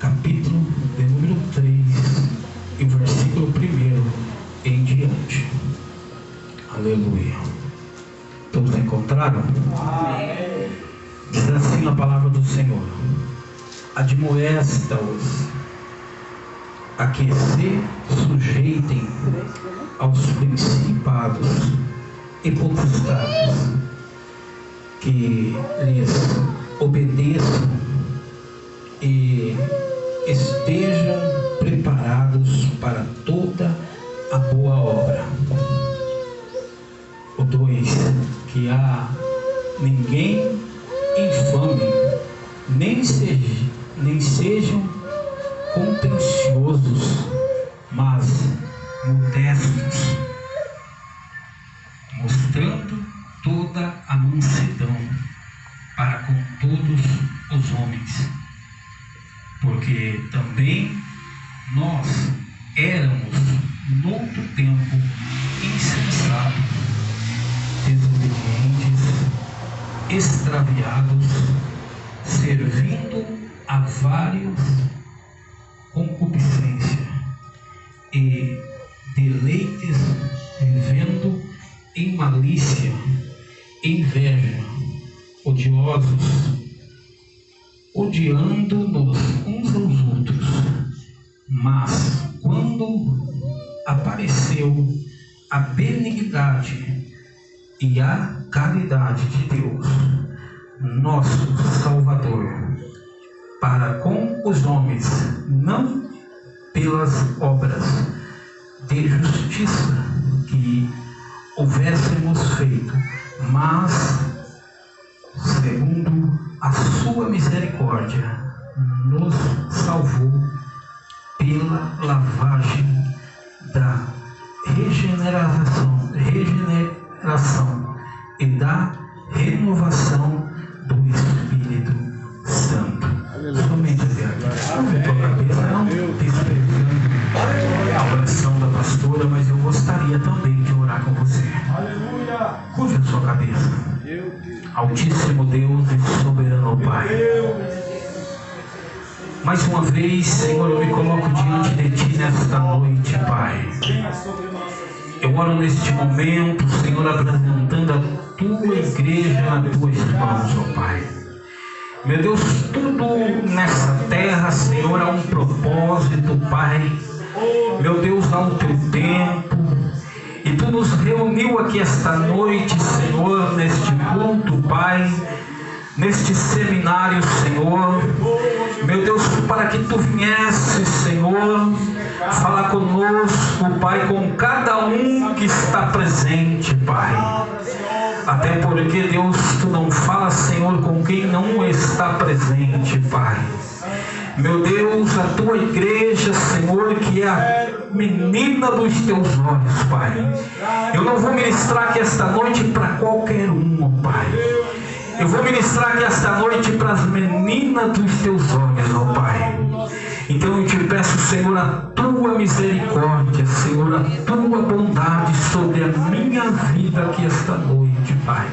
capítulo de número 3, e versículo 1 em diante. Aleluia. Todos encontraram? Amém. Diz assim a palavra do Senhor: admoesta-os a que se sujeitem aos principados e potestades, que lhes obedeçam e estejam preparados para toda a boa obra. O 2: que a ninguém infame, nem sejam contenciosos, mas modestos, mostrando toda a mansidão para com todos os homens, porque também nós éramos noutro tempo insensatos, desobedientes, extraviados, servindo a vários concupiscência e deleites, vivendo em malícia, inveja, odiosos, odiando-nos uns aos outros. Mas quando apareceu a benignidade e a caridade de Deus, nosso Salvador, para com os homens, não pelas obras de justiça que houvéssemos feito, mas segundo a sua misericórdia, nos salvou pela lavagem da regeneração e da renovação do Espírito Santo. Somente a tua cabeça, não desprezando a oração da pastora, mas eu gostaria também de orar com você. Curva a sua cabeça. Altíssimo Deus e soberano Pai, mais uma vez, Senhor, eu me coloco diante de Ti nesta noite, Pai. Eu oro neste momento, Senhor, apresentando a Tua igreja nas Tuas mãos, ó Pai. Meu Deus, tudo nessa terra, Senhor, há um propósito, Pai. Meu Deus, há um Teu tempo. E Tu nos reuniu aqui esta noite, Senhor, neste culto, Pai, neste seminário, Senhor. Meu Deus, para que Tu viesses, Senhor, falar conosco, Pai, com cada um que está presente, Pai. Até porque, Deus, Tu não falas, Senhor, com quem não está presente, Pai. Meu Deus, a Tua igreja, Senhor, que é a menina dos Teus olhos, Pai. Eu não vou ministrar aqui esta noite para qualquer um, ó Pai. Eu vou ministrar aqui esta noite para as meninas dos Teus olhos, ó Pai. Então eu te peço, Senhor, a Tua misericórdia, Senhor, a Tua bondade sobre a minha vida aqui esta noite, Pai.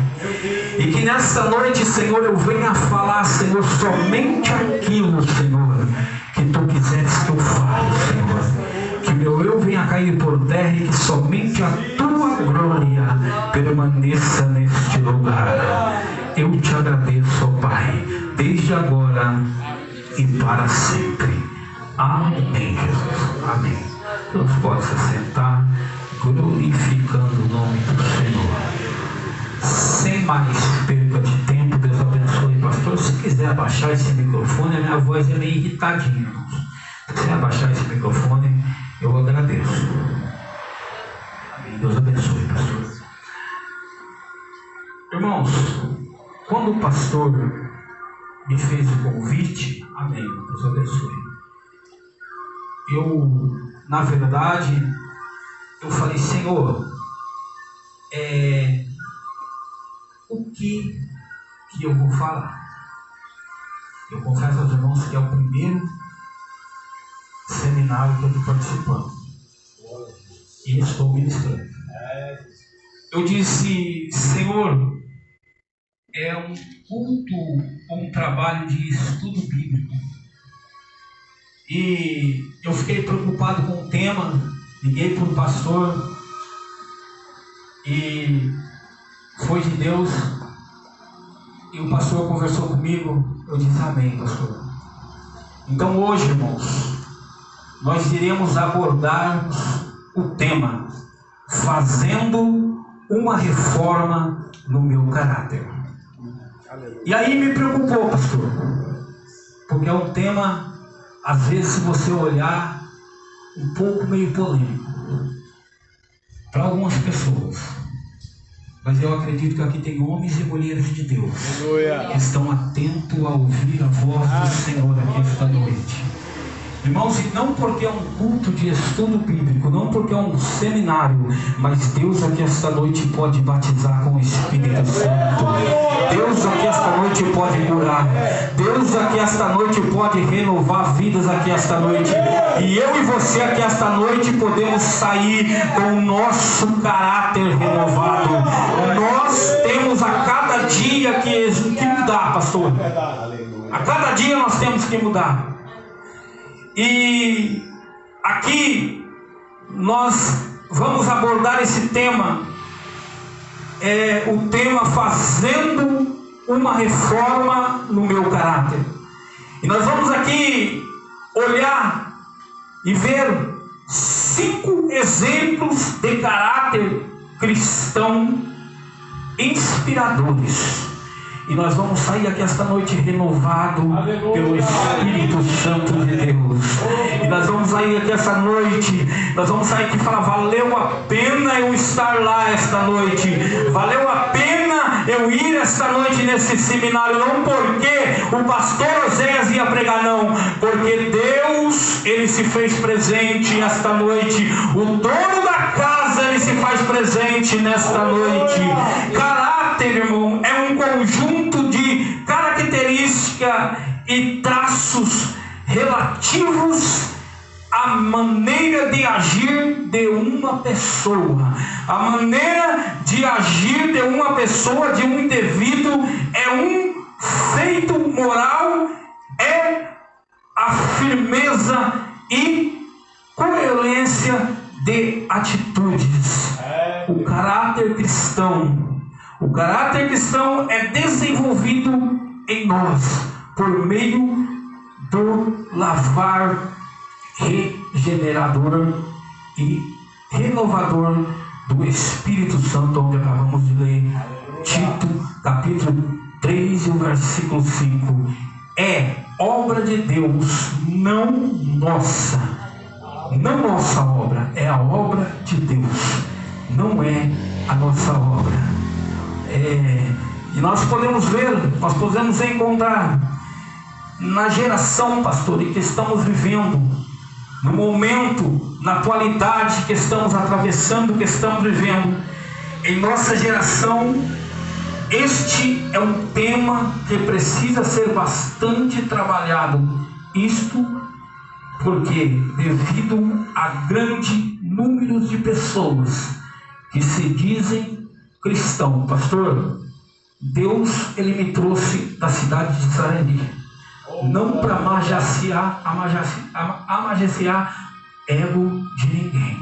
E que nesta noite, Senhor, eu venha falar, Senhor, somente aquilo, Senhor, que Tu quiseres que eu fale, Senhor. Que meu eu venha cair por terra e que somente a Tua glória permaneça neste lugar. Eu te agradeço, ó Pai, desde agora e para sempre. Amém, Jesus. Amém. Deus pode se sentar, glorificando o nome do Senhor. Sem mais perda de tempo, Deus abençoe, pastor. Se quiser abaixar esse microfone, a minha voz é meio irritadinha. Se quiser abaixar esse microfone, eu agradeço. Amém. Deus abençoe, pastor. Irmãos, quando o pastor me fez o convite, amém, Deus abençoe. Na verdade, eu falei, Senhor, o que eu vou falar? Eu confesso aos irmãos que é o primeiro seminário que eu estou participando. E estou ministrando. Eu disse, Senhor, é um culto, um trabalho de estudo bíblico. E eu fiquei preocupado com o tema, liguei para o pastor e foi de Deus. E o pastor conversou comigo, eu disse amém, pastor. Então hoje, irmãos, nós iremos abordar o tema fazendo uma reforma no meu caráter. E aí me preocupou, pastor, porque é um tema, às vezes, se você olhar, um pouco meio polêmico para algumas pessoas. Mas eu acredito que aqui tem homens e mulheres de Deus que estão atentos a ouvir a voz do Senhor aqui esta noite. Irmãos, e não porque é um culto de estudo bíblico, não porque é um seminário, mas Deus aqui esta noite pode batizar com o Espírito Santo. Deus aqui esta noite pode curar. Deus aqui esta noite pode renovar vidas aqui esta noite. E eu e você aqui esta noite podemos sair com o nosso caráter renovado. Nós temos a cada dia que mudar, pastor. A cada dia nós temos que mudar. E aqui nós vamos abordar esse tema, o tema fazendo uma reforma no meu caráter. E nós vamos aqui olhar e ver 5 exemplos de caráter cristão inspiradores. E nós vamos sair aqui esta noite renovado pelo Espírito Santo de Deus. E nós vamos sair aqui esta noite, nós vamos sair aqui e falar, valeu a pena eu estar lá esta noite. Valeu a pena eu ir esta noite nesse seminário. Não porque o pastor Oséias ia pregar, não. Porque Deus, Ele se fez presente esta noite. O dono da casa, Ele se faz presente nesta noite. Caráter, irmão, é um conjunto de características e traços relativos à maneira de agir de uma pessoa. A maneira de agir de uma pessoa, de um indivíduo, é um feito moral, é a firmeza e coerência de atitudes. O caráter cristão. O caráter cristão é desenvolvido em nós por meio do lavar regenerador e renovador do Espírito Santo, onde acabamos de ler Tito, capítulo 3, e o versículo 5. É obra de Deus, não nossa. Não nossa obra, é a obra de Deus, não é a nossa obra. E nós podemos ver, nós podemos encontrar na geração, pastor, em que estamos vivendo, no momento, na atualidade que estamos atravessando, que estamos vivendo, em nossa geração, este é um tema que precisa ser bastante trabalhado. Isto porque, devido a grande número de pessoas que se dizem cristão, pastor, Deus, Ele me trouxe da cidade de Sarandi, não para amaciar ego de ninguém,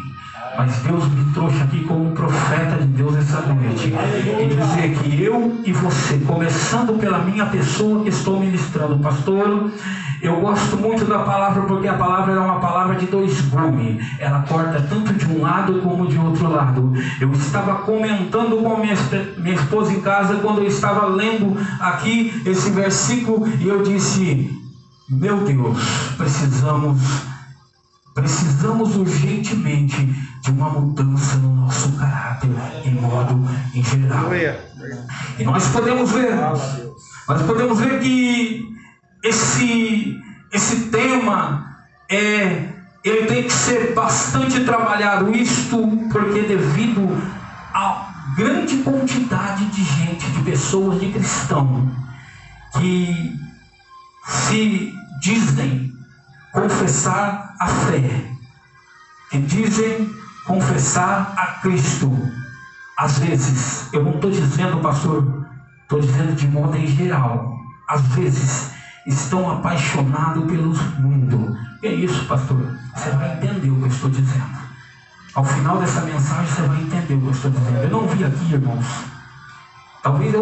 mas Deus me trouxe aqui como profeta de Deus essa noite, e dizer que eu e você, começando pela minha pessoa que estou ministrando, pastor, eu gosto muito da palavra, porque a palavra é uma palavra de 2 gumes. Ela corta tanto de um lado como de outro lado. Eu estava comentando com minha esposa em casa, quando eu estava lendo aqui esse versículo, e eu disse, meu Deus, precisamos urgentemente de uma mudança no nosso caráter, em geral. E nós podemos ver que esse tema ele tem que ser bastante trabalhado. Isto porque, devido à grande quantidade de gente, de pessoas, de cristãos que se dizem confessar a fé, que dizem confessar a Cristo. Às vezes, eu não estou dizendo, pastor, estou dizendo de modo em geral, às vezes estão apaixonados pelo mundo, Que é isso, pastor? Você vai entender o que eu estou dizendo. Ao final dessa mensagem você vai entender o que eu estou dizendo. Eu não vi aqui, irmãos. Talvez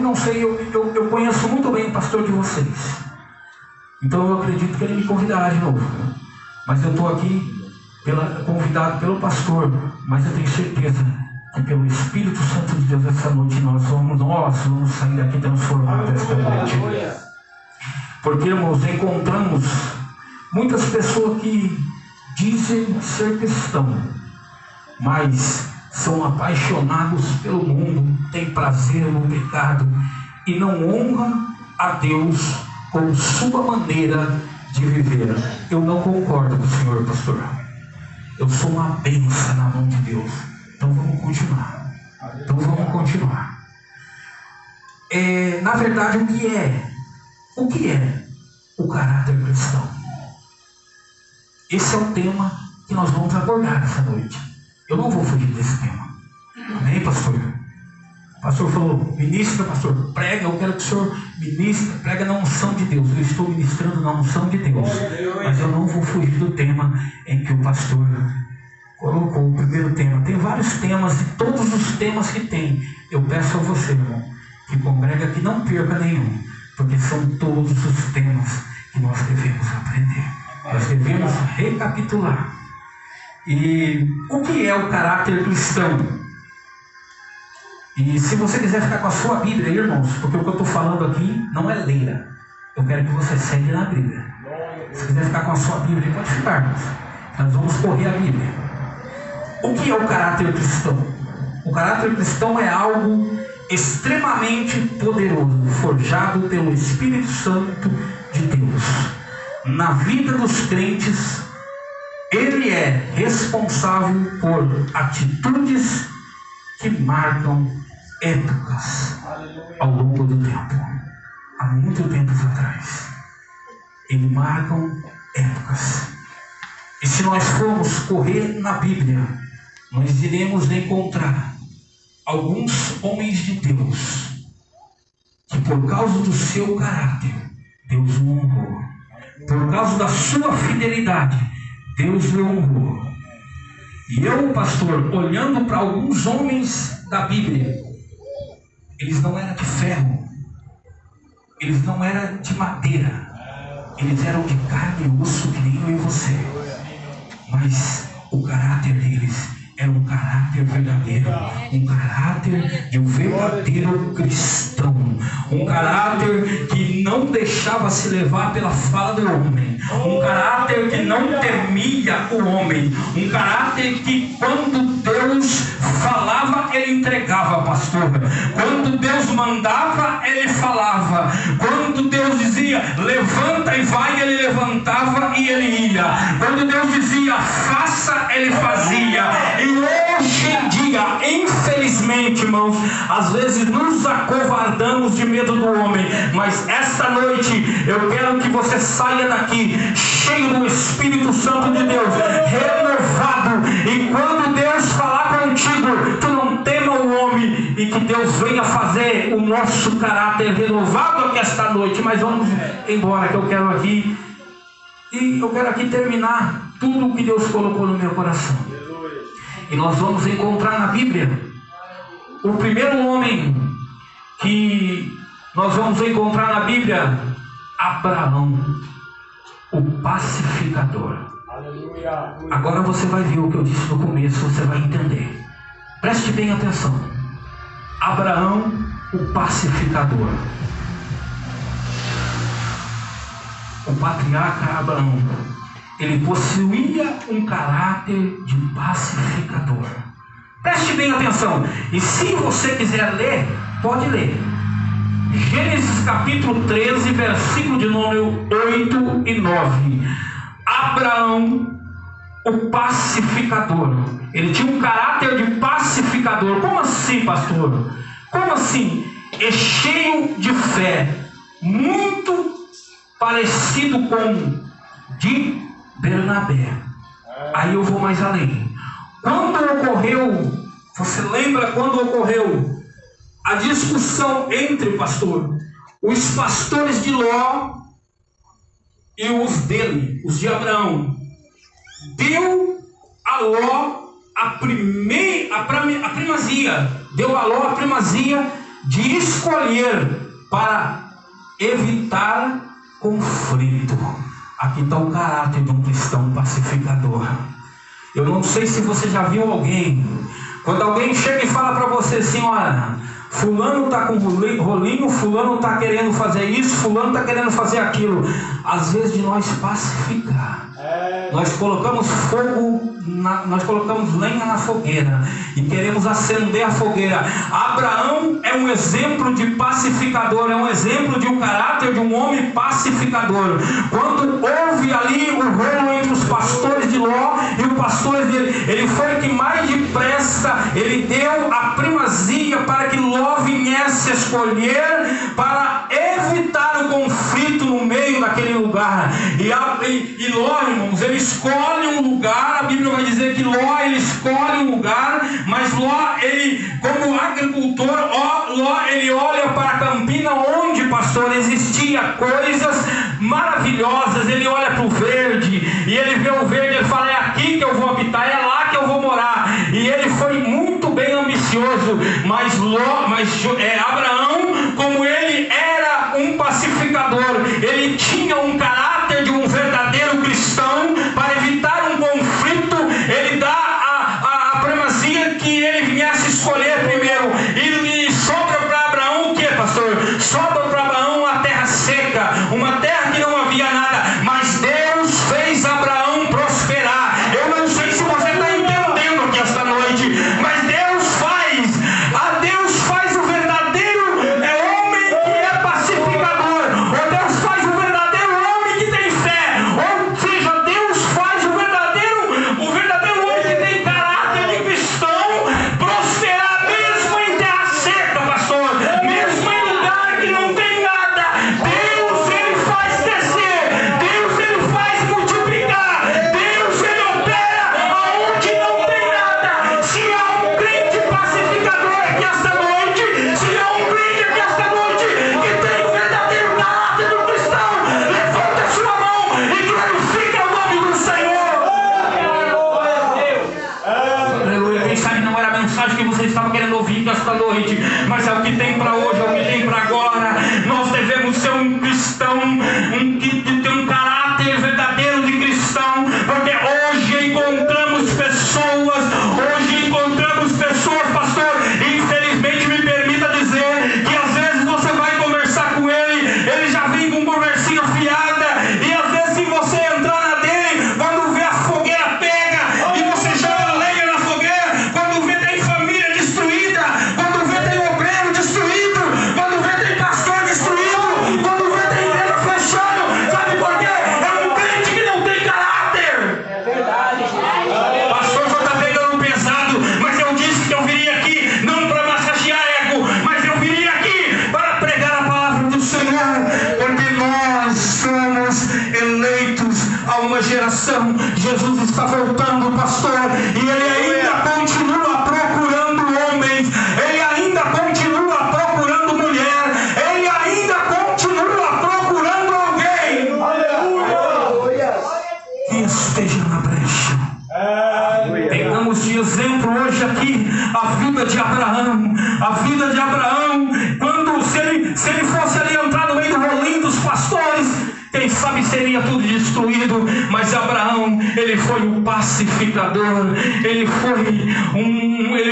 não sei, eu conheço muito bem o pastor de vocês. Então eu acredito que ele me convidará de novo. Mas eu estou aqui convidado pelo pastor. Mas eu tenho certeza que pelo Espírito Santo de Deus essa noite nós vamos sair daqui transformados esta noite. Porque, irmãos, encontramos muitas pessoas que dizem ser cristão, mas são apaixonados pelo mundo, têm prazer no pecado e não honram a Deus com sua maneira de viver. Eu não concordo com o senhor, pastor. Eu sou uma bênção na mão de Deus. Então vamos continuar. Na verdade, o que é o caráter cristão? Esse é o tema que nós vamos abordar essa noite. Eu não vou fugir desse tema. Amém, pastor? O pastor falou, ministra, pastor, prega. Eu quero que o senhor ministre, prega na unção de Deus. Eu estou ministrando na unção de Deus. Mas eu não vou fugir do tema em que o pastor colocou o primeiro tema. Tem vários temas e todos os temas que tem, eu peço a você, irmão, que congrega, que não perca nenhum, porque são todos os temas que nós devemos aprender. Nós devemos recapitular. E o que é o caráter cristão? E se você quiser ficar com a sua Bíblia, irmãos, porque o que eu estou falando aqui não é leira. Eu quero que você segue na Bíblia. Se quiser ficar com a sua Bíblia, pode ficar, irmãos. Nós vamos correr a Bíblia. O que é o caráter cristão? O caráter cristão é algo extremamente poderoso, forjado pelo Espírito Santo de Deus. Na vida dos crentes, ele é responsável por atitudes que marcam épocas ao longo do tempo. Há muito tempo atrás. Eles marcam épocas. E se nós formos correr na Bíblia, nós iremos encontrar alguns homens de Deus que, por causa do seu caráter, Deus o honrou. Por causa da sua fidelidade, Deus o honrou. E eu, pastor, olhando para alguns homens da Bíblia, eles não eram de ferro, eles não eram de madeira, eles eram de carne e osso, que nem eu e você. Mas o caráter deles era um caráter verdadeiro, um caráter de um verdadeiro cristão, um caráter que não deixava se levar pela fala do homem, um caráter que não temia o homem, um caráter que quando Deus falava, ele entregava, pastor. Quando Deus mandava, ele falava. Quando Deus dizia, levanta e vai, ele levantava e ele ia. Quando Deus dizia, faça, ele fazia. E hoje em dia, infelizmente, irmãos, às vezes nos acovardamos de medo do homem, mas esta noite eu quero que você saia daqui cheio do Espírito Santo de Deus, renovado, e quando Deus falar contigo, tu não tema o homem, e que Deus venha fazer o nosso caráter renovado aqui esta noite. Mas vamos embora, que eu quero aqui terminar tudo o que Deus colocou no meu coração. E nós vamos encontrar na Bíblia o primeiro homem que nós vamos encontrar na Bíblia, Abraão, o pacificador. Agora você vai ver o que eu disse no começo, você vai entender. Preste bem atenção. Abraão, o pacificador. O patriarca Abraão, ele possuía um caráter de pacificador. Preste bem atenção. E se você quiser ler, pode ler. Gênesis capítulo 13, versículo de número 8 e 9. Abraão, o pacificador. Ele tinha um caráter de pacificador. Como assim, pastor? Como assim? É cheio de fé. Muito parecido com de Bernabé. Aí eu vou mais além. Quando ocorreu, você lembra quando ocorreu a discussão entre os pastores de Ló e os dele, os de Abraão, deu a Ló a primazia, deu a Ló a primazia de escolher para evitar conflito. Aqui está o caráter de um cristão pacificador. Eu não sei se você já viu alguém, quando alguém chega e fala para você assim: olha, fulano está com rolinho, fulano está querendo fazer isso, fulano está querendo fazer aquilo. Às vezes de nós pacificar, nós colocamos fogo, nós colocamos lenha na fogueira e queremos acender a fogueira. Abraão é um exemplo de pacificador, é um exemplo de um caráter de um homem pacificador. Quando houve ali o rolo entre os pastores de Ló e os pastores dele, ele foi que mais depressa, ele deu a primazia para que Ló viesse a escolher, para evitar o conflito no meio daquele lugar. E Ló, irmãos, ele escolhe um lugar. A Bíblia vai dizer que Ló, ele escolhe um lugar, mas Ló, ele, como agricultor, Ló, ele olha para a campina onde, pastor, existia coisas maravilhosas. Ele olha para o verde e ele vê o verde, ele fala: é aqui que eu vou habitar, é lá que eu vou morar. E ele foi muito bem ambicioso, mas Abraão, como ele era um pacificador, ele tinha um caráter de um verdadeiro cristão. Para evitar um conflito, ele dá a primazia que ele viesse escolher primeiro. E sobra para Abraão o que, pastor? Sobra para Abraão a terra seca, uma terra que não havia nada, mas Deus fez Abraão prosperar. Eu não sei se você está entendendo aqui esta noite, mas Deus faz o verdadeiro homem que é pacificador, ou Deus faz o verdadeiro homem que tem fé, ou seja, Deus faz o verdadeiro homem que tem caráter de cristão prosperar, mesmo em terra seca, pastor, mesmo em lugar que não tem nada. Deus, ele faz crescer, Deus, ele faz multiplicar, Deus, ele opera aonde não tem nada. Se há um crente pacificador aqui esta noite, se há um crente aqui esta noite que tem o verdadeiro caráter do cristão, levanta a sua mão e glorifica o nome do Senhor. Aleluia. Quem sabe não era a mensagem que você estava querendo ouvir esta noite, mas é o que tem para hoje, é o que tem para agora. Nós devemos ser um cristão, que tem um caráter verdadeiro de cristão, porque hoje encontramos pessoas, pastor, infelizmente, me permita dizer que às vezes você vai conversar com ele já vem com conversinha fiada, e às vezes se você entrar na dele, quando vê a fogueira pega e você joga lenha na fogueira, quando vê tem família destruída, quando vê tem obreiro destruído, quando vê tem pastor destruído, quando vê tem igreja fechando, sabe por quê? É um crente que não tem caráter. É verdade, pastor, só está pegando pesado, mas eu disse que eu viria aqui não para massagear ego, mas eu viria aqui para pregar a palavra do Senhor, porque nós somos eleitos a uma geração. Jesus está voltando, pastor, e ele ainda continua procurando homens, ele ainda continua procurando mulher, ele ainda continua procurando alguém que esteja na brecha. Pegamos de exemplo hoje aqui a vida de Abraão. A vida de Abraão, quando se ele fosse ali entrar no meio do rolinho dos pastores, quem sabe seria tudo destruído. Mas Abraão, ele foi um pacificador, ele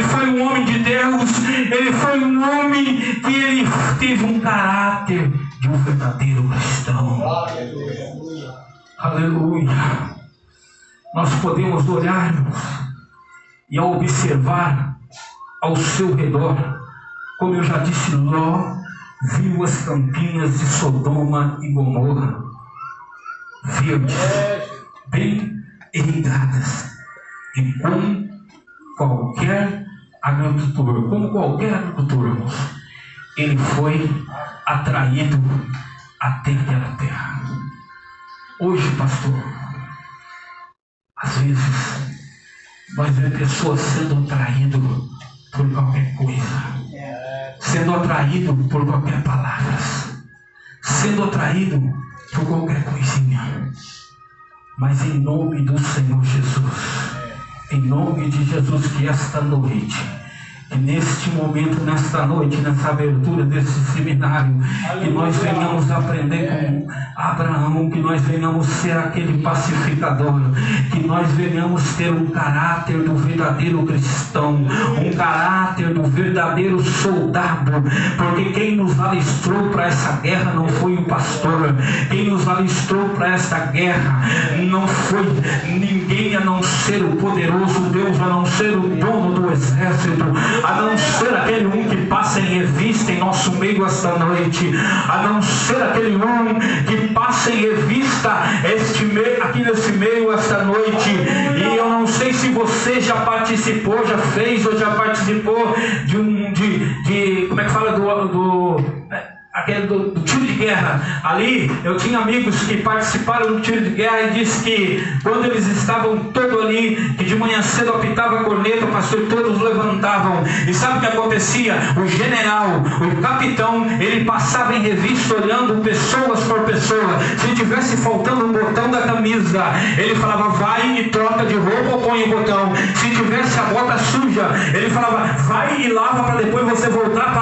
foi um homem de Deus, ele foi um homem que ele teve um caráter de um verdadeiro cristão. Aleluia. Nós podemos olhar e ao observar ao seu redor, como eu já disse, Ló viu as campinas de Sodoma e Gomorra verdes, bem irrigadas, e como qualquer agricultor, ele foi atraído até aquela terra. Hoje, pastor, às vezes nós vemos pessoas sendo atraídas por qualquer coisa, sendo atraído por qualquer palavra, sendo atraído por qualquer coisinha. Mas em nome do Senhor Jesus, em nome de Jesus, que esta noite, que neste momento, nesta noite, nessa abertura desse seminário, que nós venhamos aprender com Abraão, que nós venhamos ser aquele pacificador, que nós venhamos ter um caráter do verdadeiro cristão, um caráter do verdadeiro soldado, porque quem nos alistrou para essa guerra não foi o pastor, quem nos alistrou para esta guerra não foi ninguém a não ser o poderoso Deus, a não ser o dono do exército, a não ser aquele um que passa em revista em nosso meio esta noite, a não ser aquele um que passa em revista aqui nesse meio esta noite. E eu não sei se você já participou, já fez ou já participou de como é que fala aquele do tiro de guerra. Ali eu tinha amigos que participaram do tiro de guerra e disse que quando eles estavam todos ali, que de manhã cedo apitava a corneta, o pastor, todos levantavam. E sabe o que acontecia? O general, o capitão, ele passava em revista olhando pessoas por pessoa. Se tivesse faltando um botão da camisa, ele falava, vai e troca de roupa ou põe o botão. Se tivesse a bota suja, ele falava, vai e lava para depois você voltar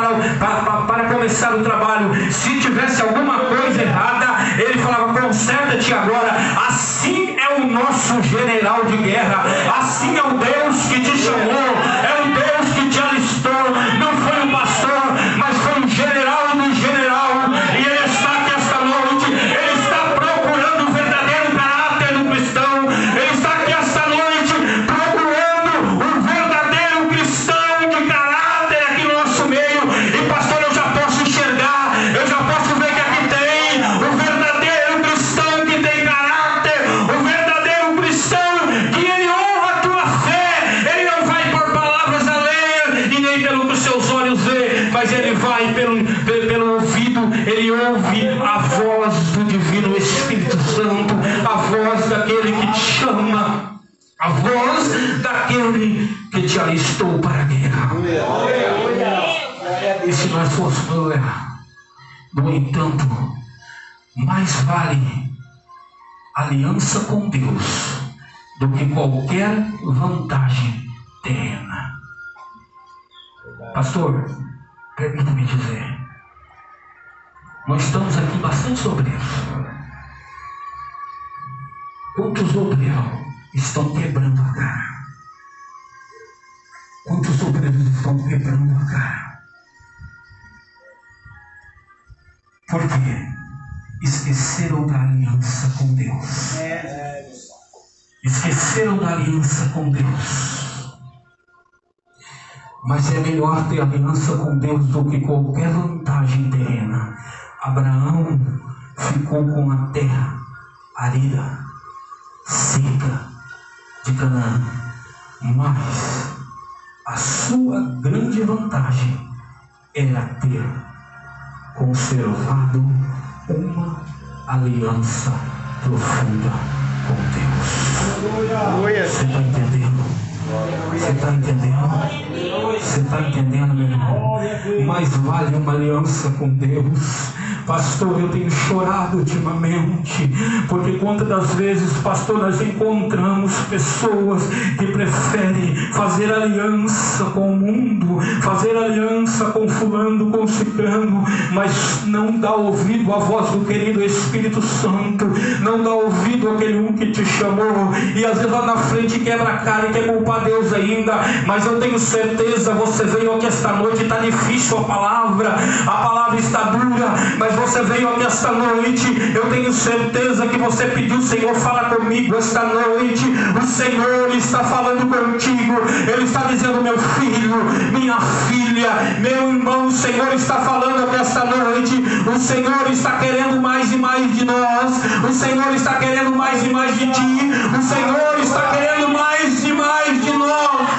para começar o trabalho. Se tivesse alguma coisa errada, ele falava, conserta-te agora. Assim é o nosso general de guerra, assim é o Deus que te chamou, é o Deus que te alistou. Não foi o pastor, mas foi o general do general, e ele está aqui esta noite. Ele está procurando o verdadeiro caráter do cristão, ele está aqui esta noite procurando o verdadeiro cristão de caráter aqui no nosso meio. E pastor, eu já posso enxergar, eu já posso ver que aqui tem o verdadeiro cristão que tem caráter, o verdadeiro cristão que ele honra a tua fé. Ele não vai por palavras alheias e nem pelo que os seus olhos vê, mas ele vai pelo ouvido, ele ouve a voz do divino Espírito Santo, a voz daquele que te chama, a voz daquele que te alistou para a guerra. E se nós fôssemos errar, no entanto, mais vale aliança com Deus do que qualquer vantagem terrena. Pastor, permita-me dizer, nós estamos aqui bastante obreiros. Quantos obreiros estão quebrando a cara? Quantos obreiros estão quebrando a cara? Por quê? Esqueceram da aliança com Deus. Esqueceram da aliança com Deus. Mas é melhor ter aliança com Deus do que qualquer vantagem terrena. Abraão ficou com a terra árida, seca de Canaã, mas a sua grande vantagem era ter conservado uma aliança profunda com Deus. Você está entendendo? Você está entendendo? Você está entendendo, meu irmão? Mais vale uma aliança com Deus. Pastor, eu tenho chorado ultimamente, porque quantas das vezes, pastor, nós encontramos pessoas que preferem fazer aliança com o mundo, fazer aliança com fulano, com ciclano, mas não dá ouvido à voz do querido Espírito Santo, não dá ouvido àquele um que te chamou, e às vezes lá na frente quebra a cara e quer culpar Deus ainda. Mas eu tenho certeza, você veio aqui esta noite, está difícil a palavra está dura, mas você veio aqui esta noite, eu tenho certeza que você pediu, Senhor, fala comigo esta noite. O Senhor está falando contigo, Ele está dizendo, meu filho, minha filha, meu irmão, o Senhor está falando aqui esta noite. O Senhor está querendo mais e mais de nós, o Senhor está querendo mais e mais de ti, o Senhor está querendo mais e mais de nós,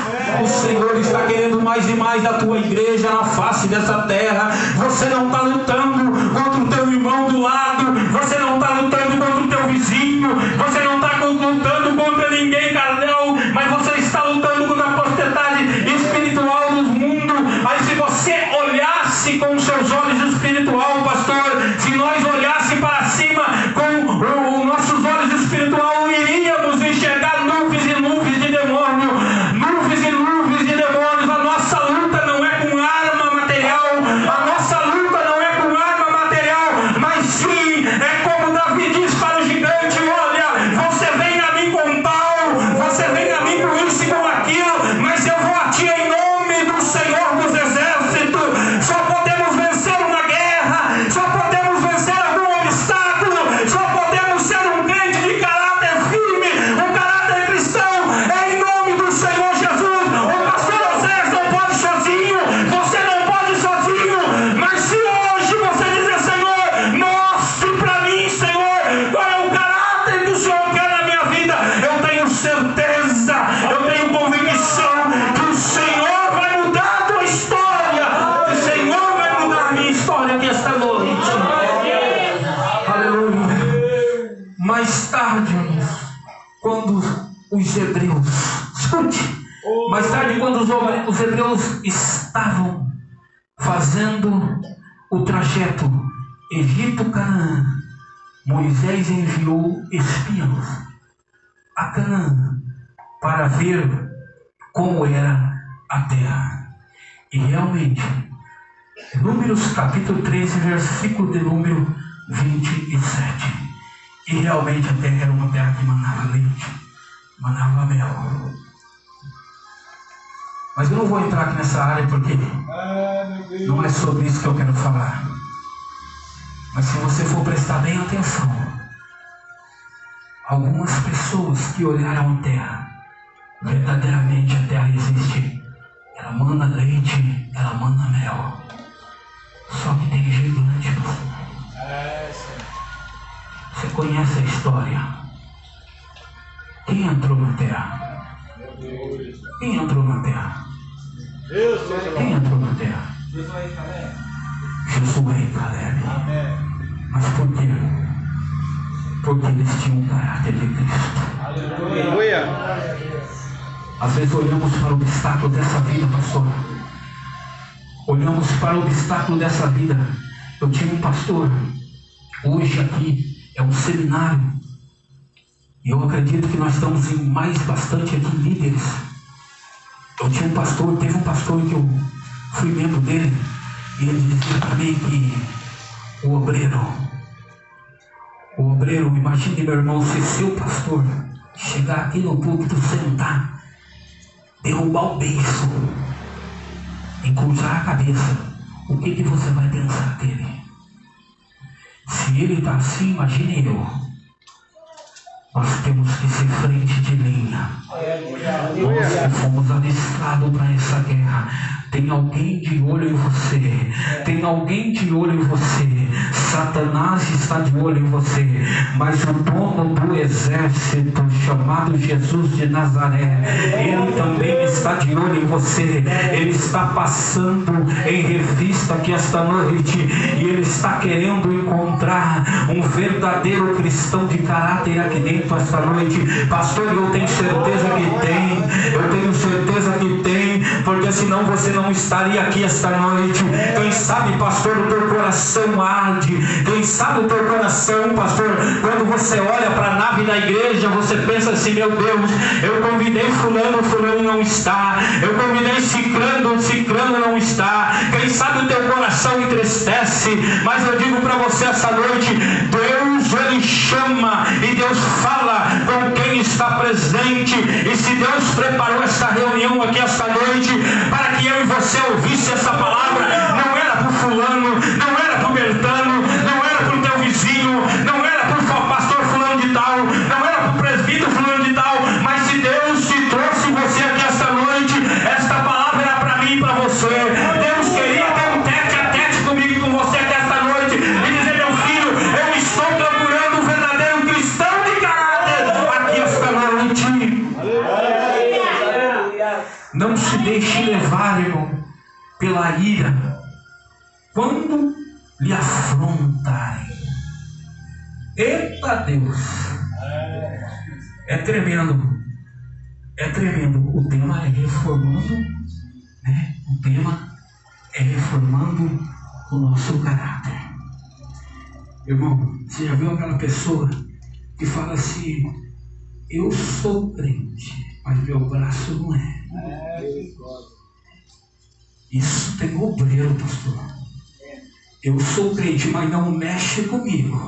o Senhor está querendo mais e mais da tua igreja na face dessa terra. Você não está lutando contra o teu irmão do lado, você não está lutando contra o teu vizinho, você não está lutando contra ninguém carnal, mas você está lutando contra a potestade espiritual do mundo. Aí se você olhasse com os seus olhos espirituais, pastor, se nós olhasse para cima com quando os hebreus, escute, mais tarde, quando os hebreus estavam fazendo o trajeto Egito-Canaã, Moisés enviou espiãos a Canaã para ver como era a terra. E realmente, Números capítulo 13, versículo de número 27. E realmente a terra era uma terra que manava leite, manava mel. Mas eu não vou entrar aqui nessa área porque não é sobre isso que eu quero falar. Mas se você for prestar bem atenção, algumas pessoas que olharam a terra, verdadeiramente a terra existe. Ela manda leite, ela manda mel. Só que tem gigante. Você conhece a história? Quem entrou na terra? Quem entrou na terra? Quem entrou na terra? Josué e Caleb. Mas por quê? Porque eles tinham o caráter de Cristo. Aleluia. Às vezes olhamos para o obstáculo dessa vida, pastor. Olhamos para o obstáculo dessa vida. Eu tinha um pastor, hoje aqui é um seminário. E eu acredito que nós estamos em mais bastante aqui líderes. Eu tinha um pastor, teve um pastor que eu fui membro dele. E ele dizia para mim que o obreiro, imagine meu irmão, ser seu pastor, chegar aqui no púlpito, sentar, derrubar o beiço, encruzar a cabeça. O que você vai pensar dele? Se ele está assim, imagine eu. Nós temos que ser frente de linha. Nós fomos alistados para essa guerra. Tem alguém de olho em você. Tem alguém de olho em você. Satanás está de olho em você. Mas o dono do exército, chamado Jesus de Nazaré, ele também está de olho em você. Ele está passando em revista aqui esta noite. E ele está querendo encontrar um verdadeiro cristão de caráter aqui dentro esta noite. Pastor, eu tenho certeza que tem. Eu tenho certeza que tem. Porque senão você não estaria aqui esta noite. Quem sabe, pastor, o teu coração arde. Quem sabe o teu coração, pastor, quando você olha para a nave da igreja, você pensa assim: meu Deus, eu convidei fulano, fulano não está. Eu convidei ciclano, ciclano não está. Quem sabe o teu coração entristece. Mas eu digo para você esta noite: Deus, ele chama e Deus fala com quem está presente. E se Deus preparou esta reunião aqui esta noite para que eu e você ouvisse essa palavra, não era para o fulano, não era para o Bertano, não era para o teu vizinho, não era para o pastor fulano de tal, não era para o presbítero fulano de tal, mas se Deus te trouxe você aqui esta noite, esta palavra era para mim e para você. Deus queria ter um tete a tete comigo e com você aqui esta noite e dizer: meu filho, eu estou procurando um verdadeiro cristão de caráter aqui esta noite. Não se deixe levar, irmão, pela ira quando lhe afrontarem. Eita Deus! É tremendo. É tremendo. O tema é reformando, né? O tema é reformando o nosso caráter. Irmão, você já viu aquela pessoa que fala assim: eu sou crente, mas meu braço não é. Isso tem obreiro, pastor. Eu sou crente, mas não mexe comigo.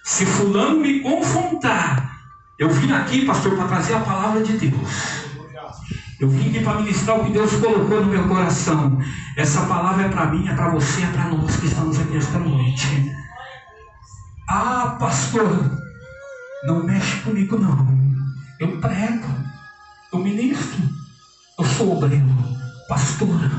Se fulano me confrontar, eu vim aqui, pastor, para trazer a palavra de Deus. Eu vim aqui para ministrar o que Deus colocou no meu coração. Essa palavra é para mim, é para você, é para nós que estamos aqui esta noite. Ah, pastor, não mexe comigo não. Eu prego, eu ministro, eu sou obreiro, pastor,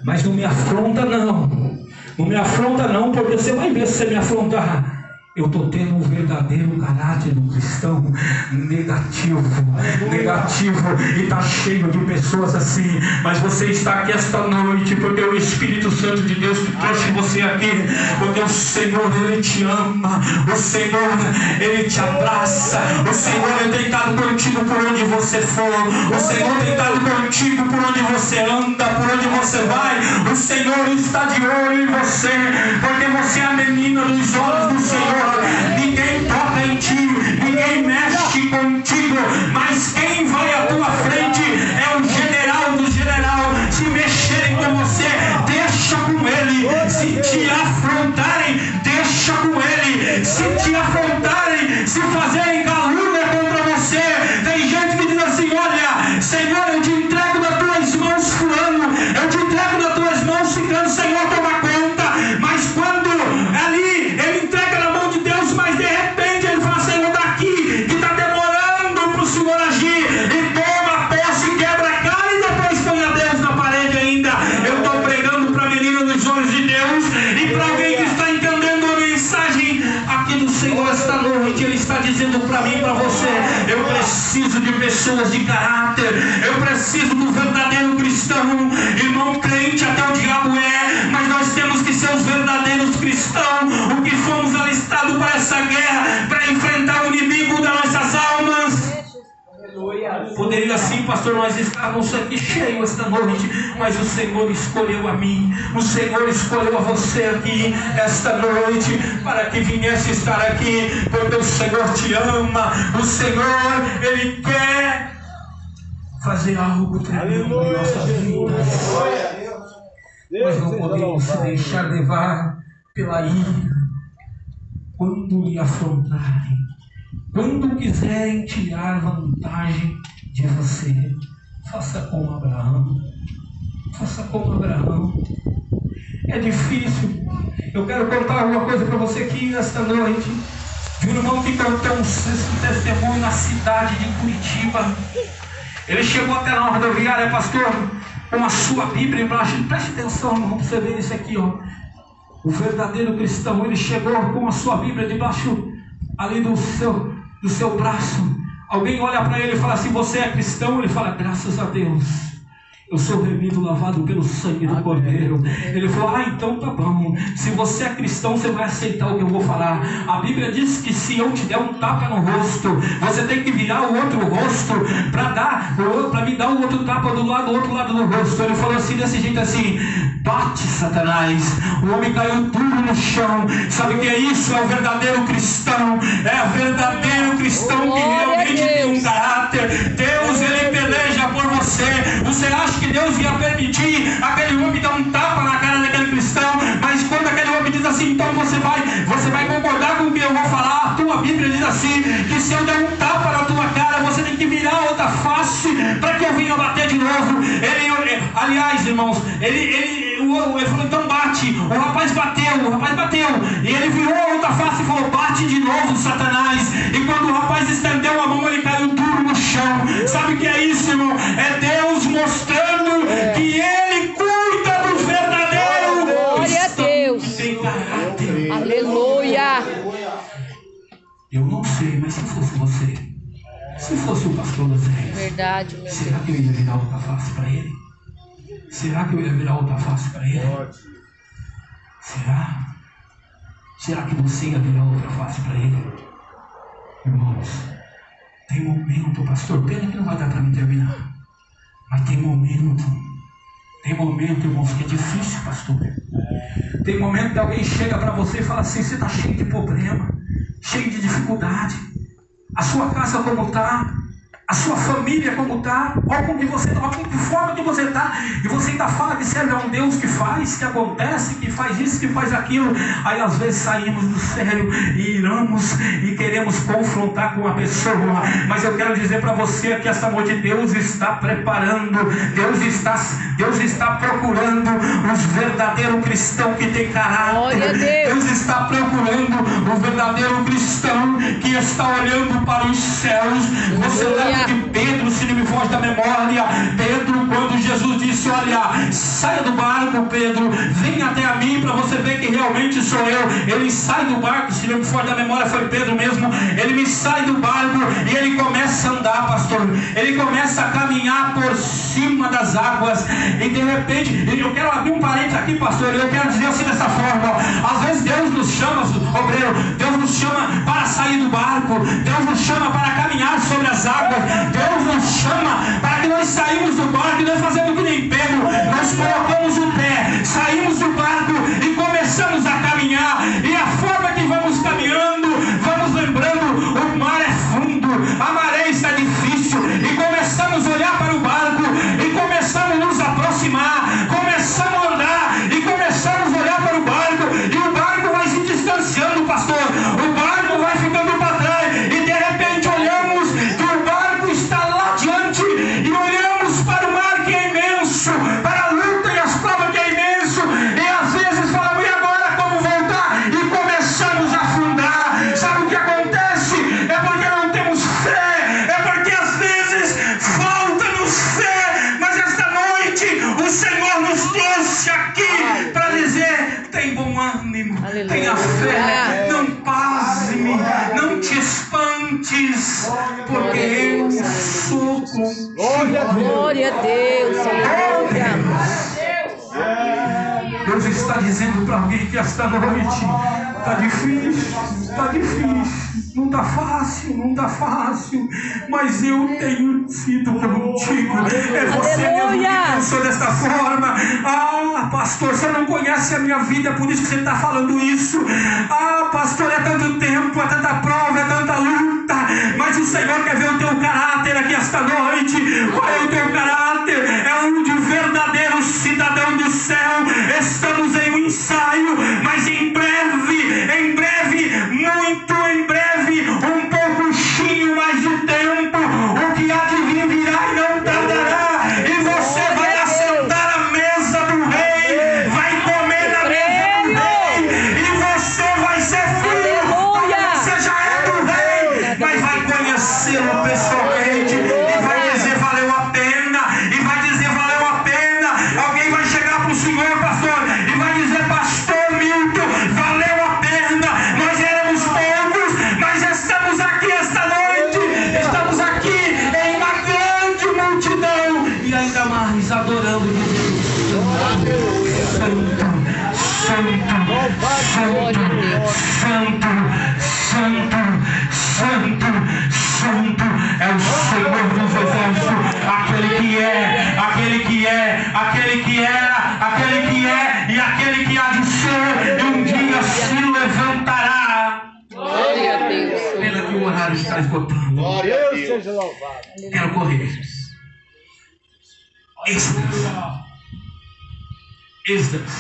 mas não me afronta não. Não me afronta não, porque você vai ver se você me afrontar. Eu estou tendo um verdadeiro caráter do cristão negativo, e está cheio de pessoas assim. Mas você está aqui esta noite porque o Espírito Santo de Deus que trouxe você aqui, porque o Senhor, ele te ama, o Senhor, ele te abraça, o Senhor, ele tem por onde você for. O Senhor tem estado contigo por onde você anda, por onde você vai. O Senhor está de olho em você, porque você é a menina dos olhos do Senhor. Ninguém toca em ti, ninguém mexe contigo, mas quem vai à tua frente é o general do general. Se mexerem com você, deixa com ele. Se te afrontarem, deixa com ele. Se te afrontarem, se fazerem calúnia contra você, tem gente que diz assim: olha, Senhor, eu te entrego nas tuas mãos fulano, eu te entrego nas tuas mãos ciclano, Senhor, toma conta. Mas quando ali ele entrega na mão de Deus, mas de repente ele fala: Senhor, daqui que está demorando para o Senhor agir, e toma posse, quebra a cara e depois põe a Deus na parede ainda. Eu estou pregando para a menina dos olhos de Deus e para alguém que está entendendo a mensagem aqui do Senhor esta noite. Ele está dizendo para mim e para você: eu preciso de pessoas de caráter, eu preciso do verdadeiro cristão. Irmão, crente até o diabo é, mas nós temos que ser os verdadeiros cristãos, o que fomos alistados para essa guerra, para enfrentar o inimigo das nossas almas. Poderia sim, pastor, nós estávamos aqui cheios esta noite, mas o Senhor escolheu a mim, o Senhor escolheu a você aqui esta noite, para que viesse estar aqui, porque o Senhor te ama, o Senhor, Ele quer fazer algo tremendo em nossas vidas. Nós não podemos se deixar levar pela ira. Quando lhe afrontarem, quando quiserem tirar vantagem de você, faça como Abraão. Faça como Abraão. É difícil. Eu quero contar uma coisa para você aqui esta noite. De um irmão que contou um testemunho na cidade de Curitiba. Ele chegou até na rodoviária, pastor, com a sua Bíblia embaixo. Preste atenção, irmão, para você ver isso aqui, ó. O verdadeiro cristão, ele chegou com a sua Bíblia debaixo ali do seu braço. Alguém olha para ele e fala assim: você é cristão? Ele fala: graças a Deus, eu sou remido, lavado pelo sangue do Cordeiro. Ele falou: então tá bom, se você é cristão, você vai aceitar o que eu vou falar. A Bíblia diz que se eu te der um tapa no rosto, você tem que virar o outro rosto para me dar o outro tapa do outro lado do rosto. Ele falou assim, desse jeito assim: bate, Satanás. O homem caiu duro no chão. Sabe o que é isso? É o verdadeiro cristão. É o verdadeiro cristão que realmente tem um caráter. Deus, Ele peleja por você. Você acha que Deus ia permitir aquele homem dar um tapa na cara daquele cristão? Mas quando aquele homem diz assim: então você vai concordar com o que eu vou falar? A tua Bíblia diz assim, que se eu der um tapa na tua cara, você tem que virar a outra face para que eu venha bater de novo. Aliás, irmãos, ele falou: então bate. O rapaz bateu, e ele virou a outra face e falou: bate de novo, Satanás. E quando o rapaz estendeu a mão, ele caiu duro no chão. Sabe o que é isso, irmão? É Deus mostrando que Ele cuida dos verdadeiros. Glória a Deus. Que tem caráter. Aleluia. Eu não sei, mas se fosse você, se fosse o pastor das reis, Verdade, meu será Deus. que eu ia virar outra face para ele? Será que eu ia virar outra face para ele? Será? Será que você ia virar outra face para ele? Irmãos, tem momento, pastor, pena que não vai dar para me terminar, mas tem momento, irmãos, que é difícil, pastor. Tem momento que alguém chega para você e fala assim: você está cheio de problema, cheio de dificuldade, a sua casa como está, a sua família como está, olha com que forma que você está, e você ainda fala que serve a um Deus que faz, que acontece, que faz isso, que faz aquilo. Aí às vezes saímos do sério e iramos e queremos confrontar com a pessoa. Mas eu quero dizer para você que essa noite Deus está preparando, Deus está procurando os verdadeiros cristãos que tem caráter. Deus está procurando o verdadeiro cristão que está olhando para os céus. Você lembra de Pedro, se não me foge da memória? Pedro, quando Jesus disse: olha, saia do barco, Pedro, venha até a mim para você ver que realmente sou eu. Ele sai do barco, se não me foge da memória, foi Pedro mesmo. Ele me sai do barco e ele começa a andar, pastor. Ele começa a caminhar por cima das águas. E de repente, eu quero abrir um parênteses aqui, pastor. Eu quero dizer assim dessa forma: às vezes Deus nos chama, obreiro, Deus nos chama para sair do barco, Deus nos chama para caminhar sobre as águas, Deus Glória a Deus. Aleluia. Deus está dizendo para alguém que esta noite está difícil, não está fácil, mas eu tenho sido contigo. É você mesmo que pensou desta forma. Ah, pastor, você não conhece a minha vida, por isso que você está falando isso. Ah, pastor, é tanto tempo, é tanta prova, é tanta luta, mas o Senhor quer ver o teu caráter aqui esta noite. Qual é o teu caráter? É um de verdadeiro cidadão do céu. Estamos em um ensaio, mas em breve, muito em breve, um pouquinho mais de tempo, o que há de vir virá e não tardará, e você vai assentar à mesa do rei, vai comer na mesa do rei, e você vai ser filho, porque você já é do rei, mas vai conhecê-lo pessoalmente, e vai dizer valeu a pena, alguém vai chegar para o Senhor, pastor, e vai dizer, pastor Milton, valeu a pena, nós éramos poucos, mas estamos aqui esta noite, estamos aqui em uma grande multidão, e ainda mais adorando Jesus. Santo é o Senhor dos exércitos, aquele que é, aquele que era, aquele que é e aquele que há de ser, e um dia se levantará. Glória a Deus. Pena que o horário está esgotando. Glória a Deus seja louvado. Quero correr. Esdras,